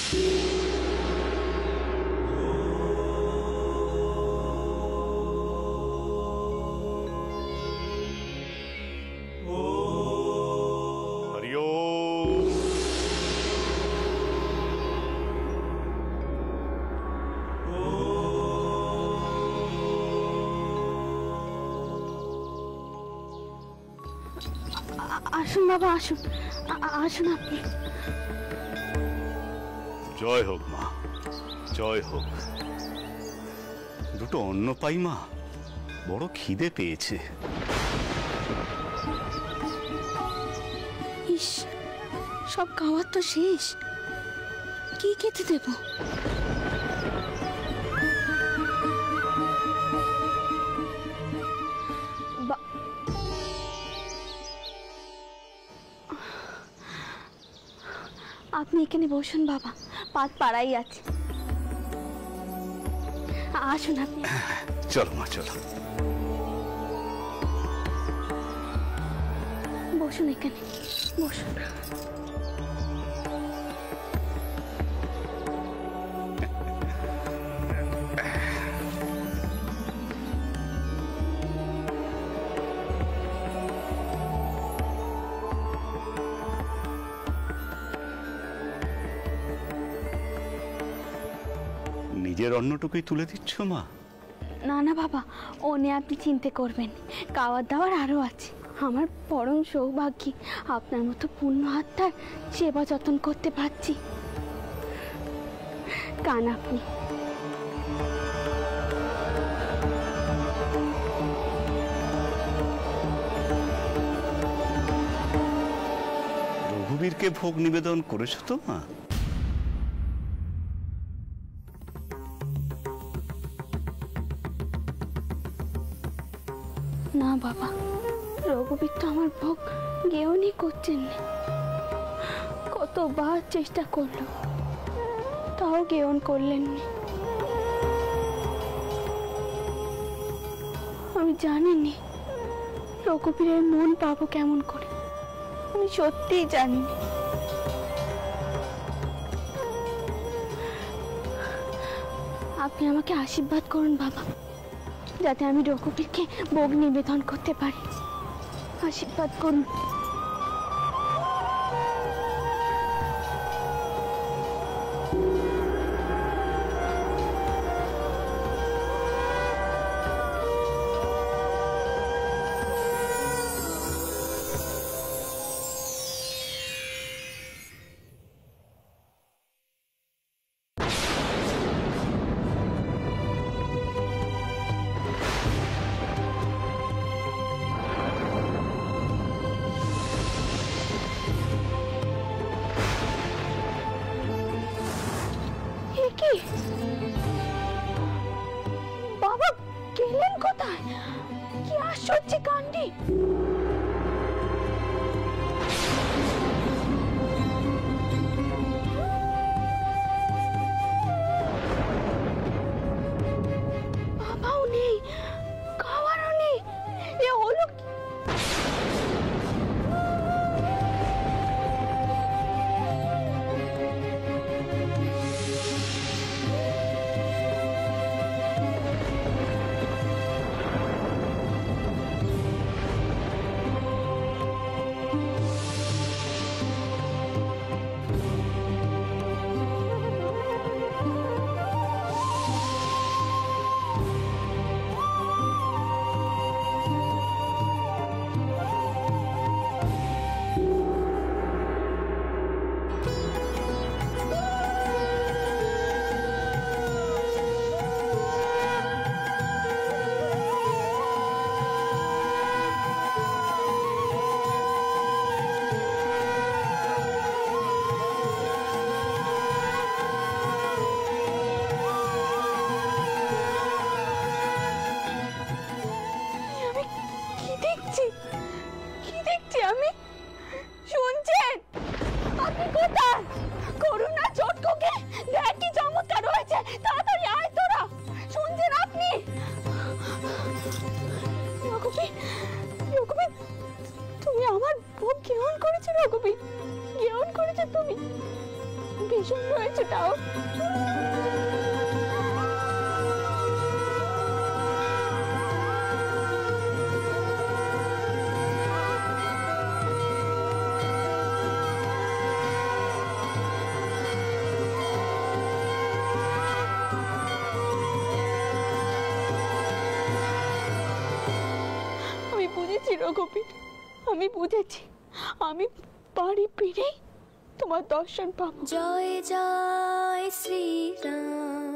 আসুন বাবা, আসুন আসুন আপনি। জয় হোক মা, জয় হোক। দুটো অন্ন পাই মা, বড় খিদে পেয়েছে। ইস, সব খাওয়ার তো শেষ, কি খেতে দেব? আপনি এখানে বসুন বাবা, পাত পাড়াই আছে। আসুন আপনি। চলো মা, চলো। বসুন এখানে, বসুন। নিজের অন্নটুকুই তুলে দিচ্ছ মা? না না বাবা, ও নিয়ে আপনি চিন্তা করবেন, খাওয়ার দাওয়ার আরও আছে। আমার পরম সৌভাগ্য আপনার মতো পূর্ণ আত্মার সেবা যত্ন করতে পারছি। কান আপনি। রঘুবীরকে ভোগ নিবেদন করেছো তো মা? না বাবা, রঘুবীর তো আমার ভোগ জ্ঞানই করছেন না। কতবার চেষ্টা করলো, তাও জ্ঞান করলেন না। আমি জানিনি রঘুবীরের মন পাবো কেমন করে, আমি সত্যিই জানি না। আপনি আমাকে আশীর্বাদ করুন বাবা, যাতে আমি রঘুবীরকে ভোগ নিবেদন করতে পারি। আশীর্বাদ করুন। ভীষণ রয়েছে তাও। আমি বুঝেছি রঘুবীর, আমি বুঝেছি। আমি বাড়ি ফিরেই তোমার দর্শন পাবো। জয় জয় শ্রীরাম।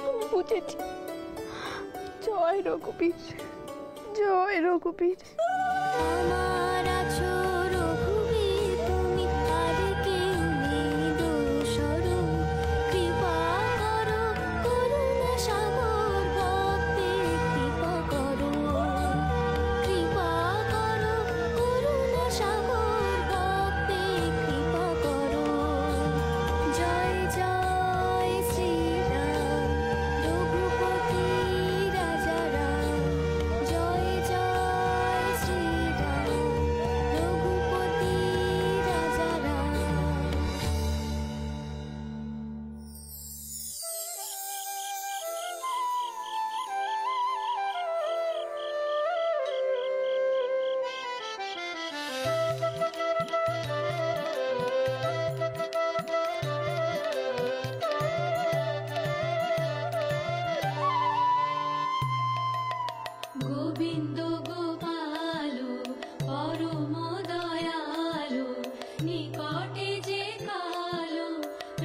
আমি বুঝেছি। জয় রঘুবীর, জয় রঘুবীর। আমার আছো রঘুবীর তুমি, আর কেউ নেই দোসর। কৃপা করো করুণা সাগর ভক্তে কৃপা করো। কৃপা করো করুণা সাগর ভক্তে কৃপা করো। জয় জয় শ্রীরাম রঘুপতি রাজা রাম। জয় জয় শ্রীরাম রঘুপতি রাজা রাম। গোবিন্দ গোপাল পরম দয়ালু, নিকটে যে কালো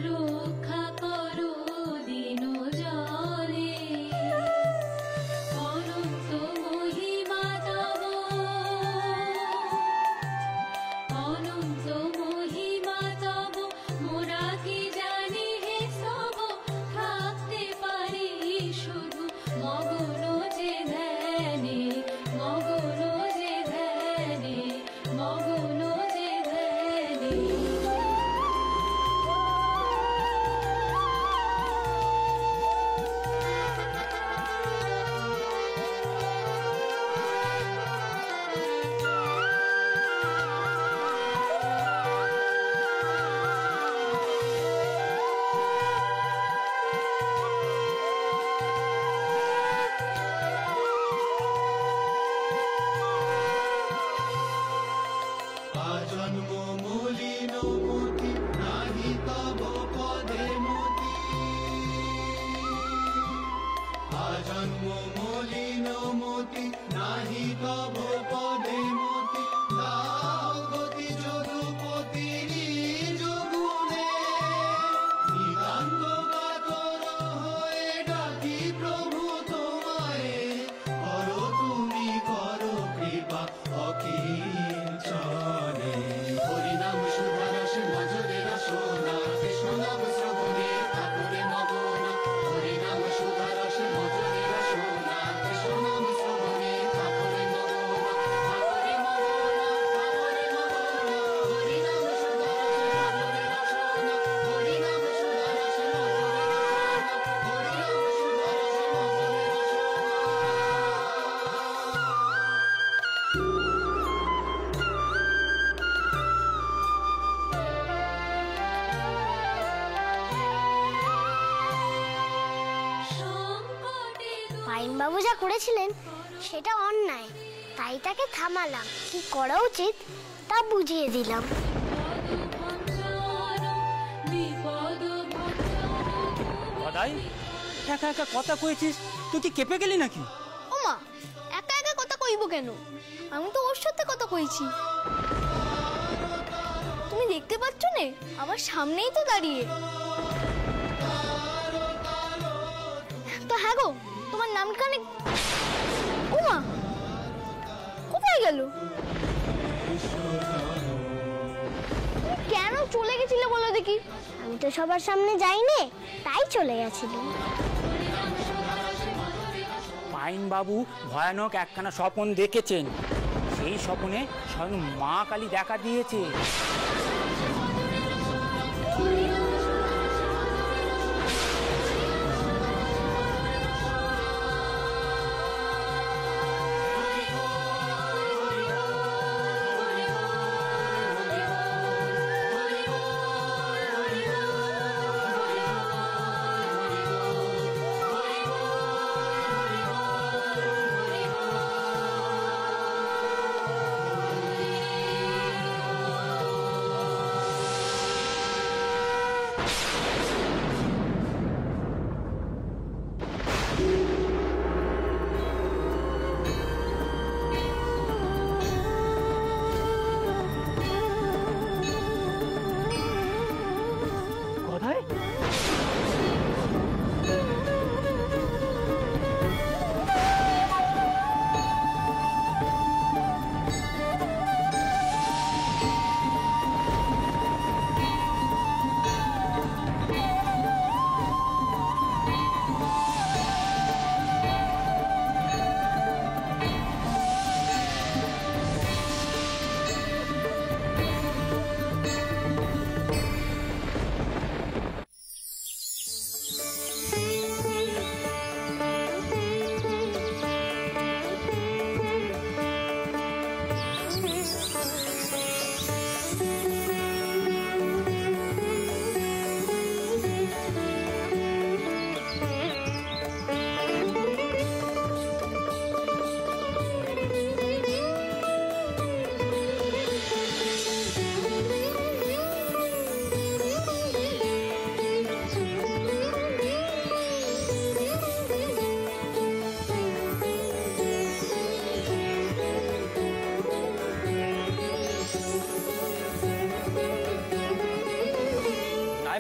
রক্ষা করো দিন জনে। অনন্ত মহিমা তব, অনন্ত মহিমা তব, মোরা কি জানি হে সব। থাকতে পারি শুধু মগ্ন যে ধ্যানে, মগ্ন যে ধ্যানে, মগ্ন যে ধ্যানে। আজন্ম মলিন মতি নাহি তব পদে মতি। আজন্ম মলিন মতি নাহি তব পদে মতি। দাও গতি যদুপতি নিজ গুণে। নিতান্ত কাতর হয়ে ডাকি প্রভু তোমায়। করো তুমি করো কৃপা অকিঞ্চনে। হরিনাম সুধারস মজুরে রসনা, কৃষ্ণ নাম শ্রবণে ঠাকুরে মগন। হরিনাম সুধারস মজুরে রসনা, কৃষ্ণ নাম শ্রবণে ঠাকুরে মগন। ঠাকুরে মগন, ঠাকুরে মগন। হরিনাম সুধারস মজুরে রসনা, হরিনাম সুধারস মজুরে রসনা, হরিনাম সুধারস মজুরে রসনা। পাইনবাবু যা করেছিলেন সেটা অন্যায়, তাই তাকে থামালাম। কি করা উচিত তা বুঝিয়ে দিলাম। দাদাই একা একা কথা কইছিস, তুই কি কেঁপে গেলি নাকি? ওমা, একা একা কথা কইব কেন? আমি তো ওর সাথে কথা কইছি। তুমি দেখতে পাচ্ছ না, আমার সামনেই তো দাঁড়িয়ে। তো হ্যাঁ গো, তোমার নামটা নে। ওমা, কোথায় গেল? কেন চলে গেছিলে বলো দেখি? আমি তো সবার সামনে যাইনি, তাই চলে গেছিলাম। পাইন বাবু ভয়ানক একখানা স্বপ্ন দেখেছেন। সেই স্বপ্নে স্বয়ং মা কালী দেখা দিয়েছে।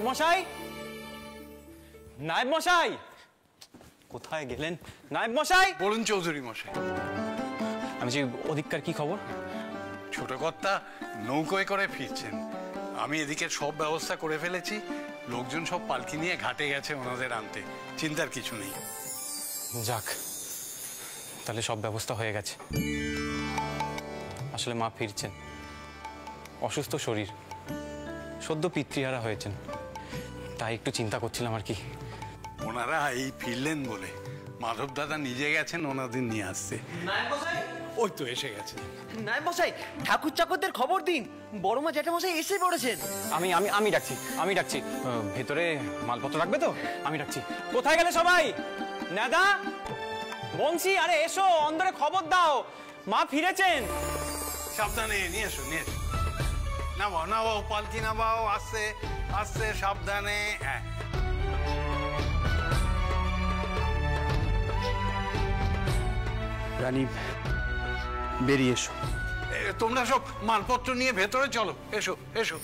মশাই, নায়েব মশাই, কোথায় গেলেন নায়েব মশাই? বলুন চৌধুরী মশাই। আমি যে ওদিককার কি খবর? ছোট কর্তা নৌকোয় করে ফিরছেন, আমি এদিকে সব ব্যবস্থা করে ফেলেছি। লোকজন সব পালকি নিয়ে ঘাটে গেছে ওনাদের আনতে, চিন্তার কিছু নেই। যাক, তাহলে সব ব্যবস্থা হয়ে গেছে। আসলে মা ফিরছেন, অসুস্থ শরীর, সদ্য পিতৃহারা হয়েছেন, তাই একটু চিন্তা করছিলাম আর কি। ওনারা এই ফিরলেন বলে মাধব দাদা নিজে গেছেন ওনাদের নিয়ে আসতে। ওই তো এসে গেছে। নায়েব মশাই, ঠাকুর চাকরদের খবর দিন, বড় মা জ্যাঠা মশাই এসে পড়েছেন। আমি আমি আমি ডাকছি, আমি ডাকছি। ভেতরে মালপত্র রাখবে তো? আমি ডাকছি। কোথায় গেলে সবাই? নাদা, বংশী, আরে এসো, অন্দরে খবর দাও, মা ফিরেছেন। সাবধানে নিয়ে এসো, নিয়ে এসো। নামাও নামাও, পালকি নামাও, আস্তে আস্তে, সাবধানে। হ্যাঁ, রানী বেরিয়ে এসো। তোমরা সব মালপত্র নিয়ে ভেতরে চলো, এসো এসো।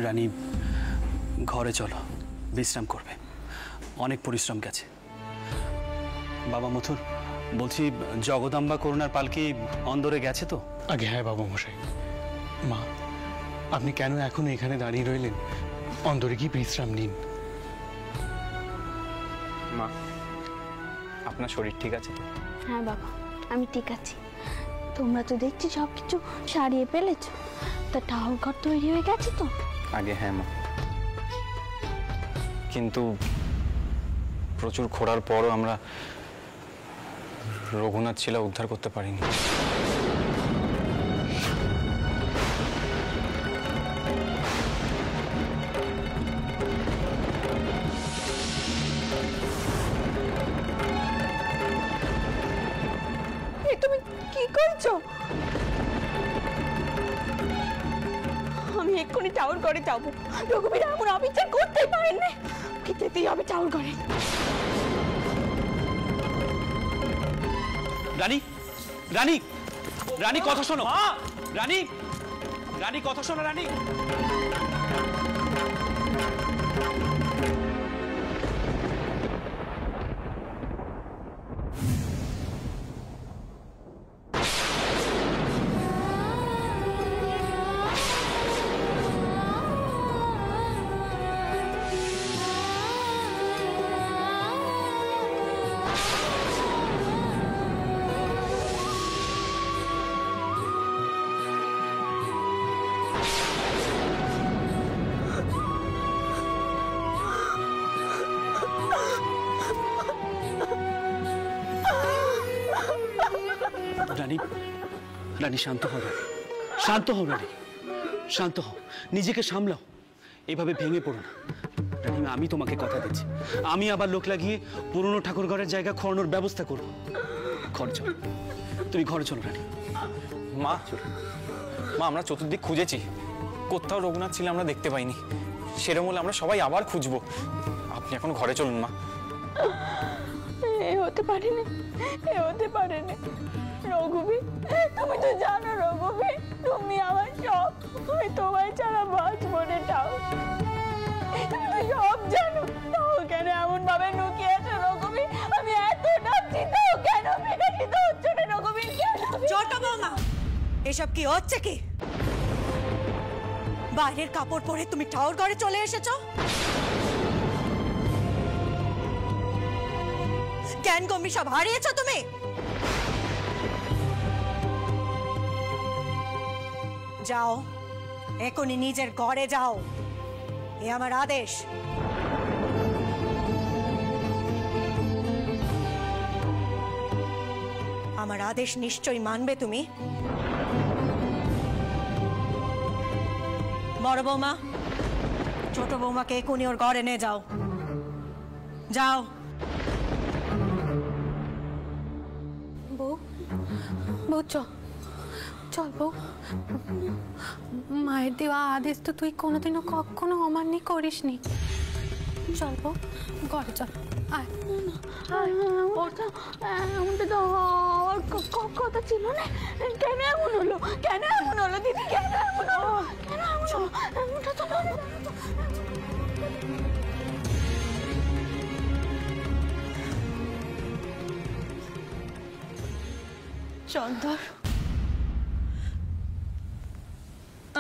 রানী ঘরে চলো, বিশ্রাম করবে, অনেক পরিশ্রম গেছে। বাবা মথুর, বলছি জগদম্বা করুণার পালকি অন্দরে গেছে তো? আগে হ্যাঁ বাবা মশাই। মা, আপনি কেন এখন এখানে দাঁড়িয়ে রইলেন? অন্দরে কি বিশ্রাম নিন। মা, আপনার শরীর ঠিক আছে তো? হ্যাঁ বাবা, আমি ঠিক আছি। তোমরা তো দেখছি সব কিছু সারিয়ে ফেলেছ, তা ঠাকুর ঘর তৈরি হয়ে গেছে তো? আগে হ্যাঁ মা, কিন্তু প্রচুর খোঁড়ার পরও আমরা রঘুনাথ শিলা উদ্ধার করতে পারিনি। তুমি কি করছো? আমি এক্ষুনি চাউর ঘরে যাবো। রঘুবীর এমন অবিচার করতেই পারেন না, কি যেতেই হবে চাউর ঘরে। রানী, রানী, রানী কথা শোনো। রানী, রানী কথা শোনো। রানী, রানী, রানী শান্ত হও, রানী শান্ত হও, রানী শান্ত হও, নিজেকে সামলাও, এভাবে ভেঙে পড়ো না রানী। আমি তোমাকে কথা দিচ্ছি, আমি আবার লোক লাগিয়ে পুরনো ঠাকুর ঘরের জায়গা খোয়ানোর ব্যবস্থা করবো। ঘরে চলো, তুমি ঘরে চলো রানী। মা মা, আমরা চতুর্দিক খুঁজেছি, কোথাও রঘুনাথ ছিল আমরা দেখতে পাইনি। সেরকম হলে আমরা সবাই আবার খুঁজবো। আপনি এখন ঘরে চলুন মা। এ হতে পারে না, এ হতে পারে না। রঘুবীর, তুমি তো জানো রঘুবীর, তুমি আমার সব, আমি তোমায় ছাড়া বাঁচবো না। তাও তুমি তো সব জানো, তাও কেন এমন ভাবে লুকিয়ে আছো রঘুবীর? আমি এত ডাকছি তাও কেন বিকশিত হচ্ছে না রঘুবীর? কেন? ছোট বৌমা, এসব কি হচ্ছে কি? বাইরের কাপড় পরে তুমি ঠাকুর ঘরে চলে এসেছো? জ্ঞান গম্ভীর সব হারিয়েছো তুমি? যাও, এখনই নিজের ঘরে যাও, এ আমার আদেশ। আমার আদেশ নিশ্চয়ই মানবে তুমি। বড় বৌমা, ছোট বৌমাকে এখনই ওর ঘরে নিয়ে যাও, যাও। বউ, বউ চল, চল বউ। মায়ের দেওয়া আদেশ তো তুই কোনোদিনও কখনো অমান্য করিসনি। চল বউ, ঘরে চল। আয়, ওটা এমনটা তো হওয়ার কথা ছিল না। কেন এমন হলো? কেন এমন হলো দিদি? কেন এমন হলো? কেন এমন হলো? এমনটা তো হলো না। চন্দর,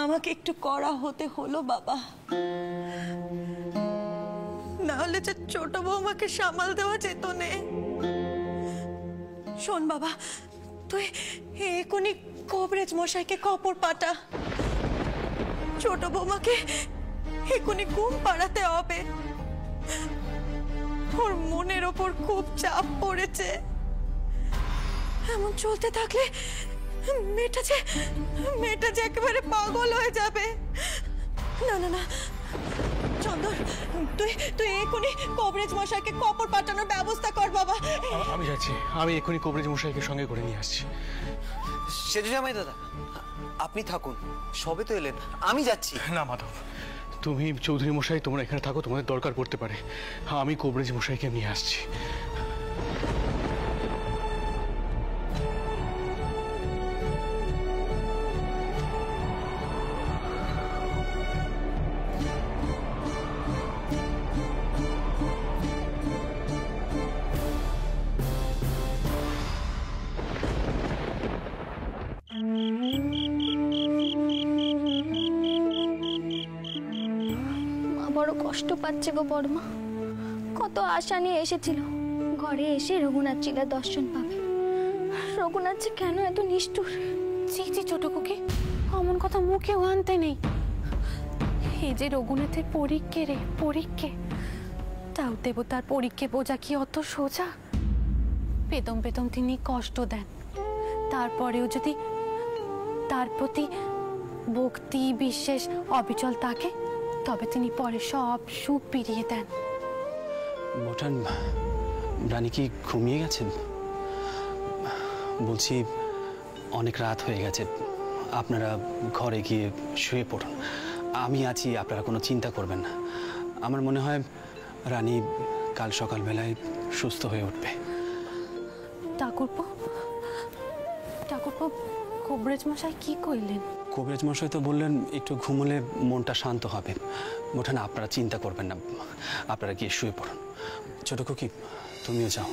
আমাকে একটু কড়া হতে হলো বাবা, নাহলে যে ছোট বৌমাকে সামাল দেওয়া যেত না। শোন বাবা, তুই এখনই কবরেজ মশাইকে কাপড় পাঠা, ছোট বৌমাকে এখনই ঘুম পাড়াতে হবে। ওর মনের ওপর খুব চাপ পড়েছে। এমন চলতে থাকলে মেয়েটা যে একেবারে পাগল হয়ে যাবে। না না না চন্দর, তুই এখনই কবরেজ মশাইকে কাপড় পাঠানোর ব্যবস্থা কর বাবা। আমি যাচ্ছি, আমি এখনই কবরেজ মশাইকে সঙ্গে করে নিয়ে আসছি। সেজু জামাই দাদা, আপনি থাকুন, সবে তো এলেন, আমি যাচ্ছি। না মাধব, তুমি চৌধুরী মশাই তোমরা এখানে থাকো, তোমাদের দরকার পড়তে পারে। আমি কবরেজ মশাইকে নিয়ে আসছি। বড় কষ্ট পাচ্ছে গো বড়মা। কত আশা নিয়ে এসেছিল, ঘরে এসে রঘুনাথ চিলার দর্শন পাবে। রঘুনাথ যে কেন এত নিষ্ঠুর! ছি ছি ছোট কুকি, অমন কথা মুখেও আনতে নেই। এই যে রঘুনাথের পরীক্ষে রে, পরীক্ষে। তাও দেবতার পরীক্ষে বোঝা কি অত সোজা? পেতম পেতম তিনি কষ্ট দেন, তারপরেও যদি তার প্রতি ভক্তি বিশ্বাস অবিচল থাকে, তবে তিনি পরে সব সুখ ফিরিয়ে দেন। বোঠান, রানী কি ঘুমিয়ে গেছেন? বলছি অনেক রাত হয়ে গেছে, আপনারা ঘরে গিয়ে শুয়ে পড়ুন। আমি আছি, আপনারা কোনো চিন্তা করবেন না। আমার মনে হয় রানী কাল সকালবেলায় সুস্থ হয়ে উঠবে। ঠাকুরপো, ঠাকুরপো, কবরেজ মশাই কি কইলেন? কবিরাজ মশাই তো বললেন একটু ঘুমোলে মনটা শান্ত হবে। বোঠান, আপনারা চিন্তা করবেন না, আপনারা গিয়ে শুয়ে পড়ুন। ছোট খুকি, তুমিও যাও।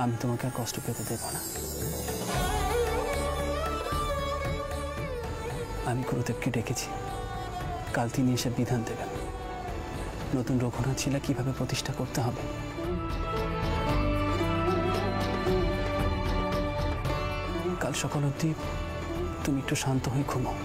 আমি তোমাকে আর কষ্ট পেতে দেব না। আমি গুরুদেবকে ডেকেছি, কাল তিনি এসে বিধান দেবেন নতুন রঘুনাথ শিলা কিভাবে প্রতিষ্ঠা করতে হবে। কাল সকাল অবধি তুমি একটু শান্ত হয়ে ঘুমাও।